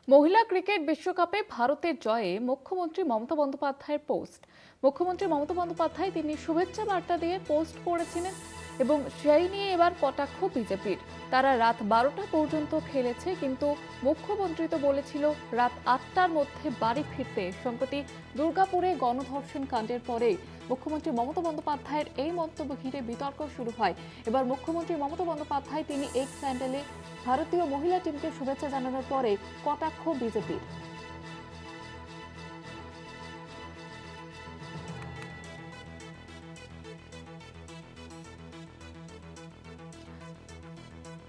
মহিলা ক্রিকেট বিশ্বকাপে ভারতের জয়ে মুখ্যমন্ত্রী মমতা বন্দ্যোপাধ্যায়ের পোস্ট। মুখ্যমন্ত্রী মমতা বন্দ্যোপাধ্যায় তিনি শুভেচ্ছা বার্তা দিয়ে পোস্ট করেছিলেন এবং সেই নিয়ে এবার কটাক্ষ বিজেপির। তারা রাত 12টা পর্যন্ত খেলেছে, কিন্তু মুখ্যমন্ত্রী তো বলেছিল রাত 8টার মধ্যে বাড়ি ফিরতে। সম্প্রতি দুর্গাপুরে গণধর্ষণ কাণ্ডের পরে মুখ্যমন্ত্রী মমতা বন্দ্যোপাধ্যায়ের এই মন্তব্য ঘিরে বিতর্ক শুরু হয়। এবার মুখ্যমন্ত্রী মমতা বন্দ্যোপাধ্যায় তিনি এক্স হ্যান্ডেলে ভারতীয় মহিলা টিমকে শুভেচ্ছা জানানোর পরে কটাক্ষ বিজেপির।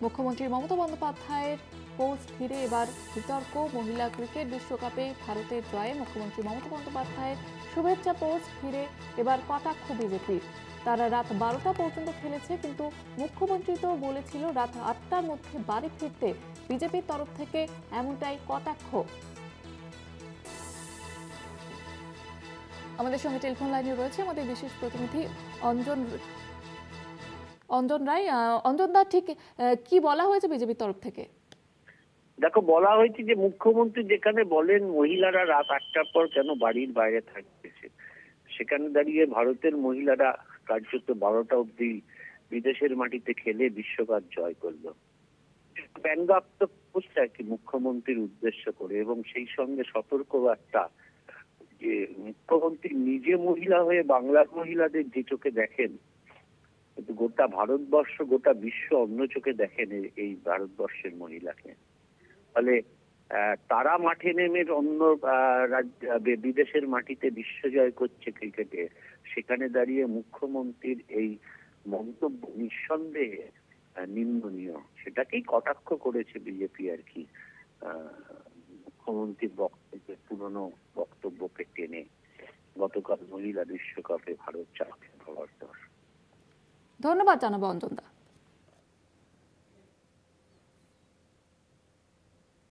মুখ্যমন্ত্রী মমতা বন্দ্যোপাধ্যায়ের পোস্ট ঘিরে এবার বিতর্ক। মহিলা ক্রিকেট বিশ্বকাপে ভারতের জয়ে মুখ্যমন্ত্রী মমতা বন্দ্যোপাধ্যায়ের শুভেচ্ছা পোস্ট ঘিরে এবার কটাক্ষ বিজেপির। তারা রাত 12টা পর্যন্ত খেলেছে, কিন্তু মুখ্যমন্ত্রী তো বলেছিল রাত 8টার মধ্যে বাড়ি ফিরতে। বিজেপির তরফ থেকে এমনটাই কটাক্ষ। আমাদের সঙ্গে টেলিফোন লাইনে রয়েছে আমাদের বিশেষ প্রতিনিধি অঞ্জন অঞ্জন রায়। অঞ্জন দা, ঠিক কি বলা হয়েছে বিজেপির তরফ থেকে? দেখো, বলা হয়েছে যে মুখ্যমন্ত্রী যেখানে বলেন মহিলারা রাত 8টার পর কেন বাড়ির বাইরে থাকতেছে, সেখানে দাঁড়িয়ে ভারতের মহিলারা কার্যত 12টা অব্দি বিদেশের মাটিতে খেলে বিশ্বকাপ জয় করলো। ব্যঙ্গাত্মক পোস্ট আর কি মুখ্যমন্ত্রীর উদ্দেশ্য করে, এবং সেই সঙ্গে সতর্ক বার্তা যে মুখ্যমন্ত্রী নিজে মহিলা হয়ে বাংলার মহিলাদের যে চোখে দেখেন, কিন্তু গোটা ভারতবর্ষ গোটা বিশ্ব অন্য চোখে দেখেন এই ভারতবর্ষের মহিলাকে। ফলে তারা মাঠে নেমে অন্য বিদেশের মাটিতে বিশ্বজয় করছে ক্রিকেটে, সেখানে দাঁড়িয়ে মুখ্যমন্ত্রীর এই মন্তব্য নিঃসন্দেহে নিন্দনীয়। সেটাকেই কটাক্ষ করেছে বিজেপি আর কি, মুখ্যমন্ত্রীর বক্তব্যের পুরনো বক্তব্যকে টেনে। গতকাল মহিলা বিশ্বকাপে ভারত চাপে হওয়ার দর। ধন্যবাদ জানাবো অঞ্জন দা।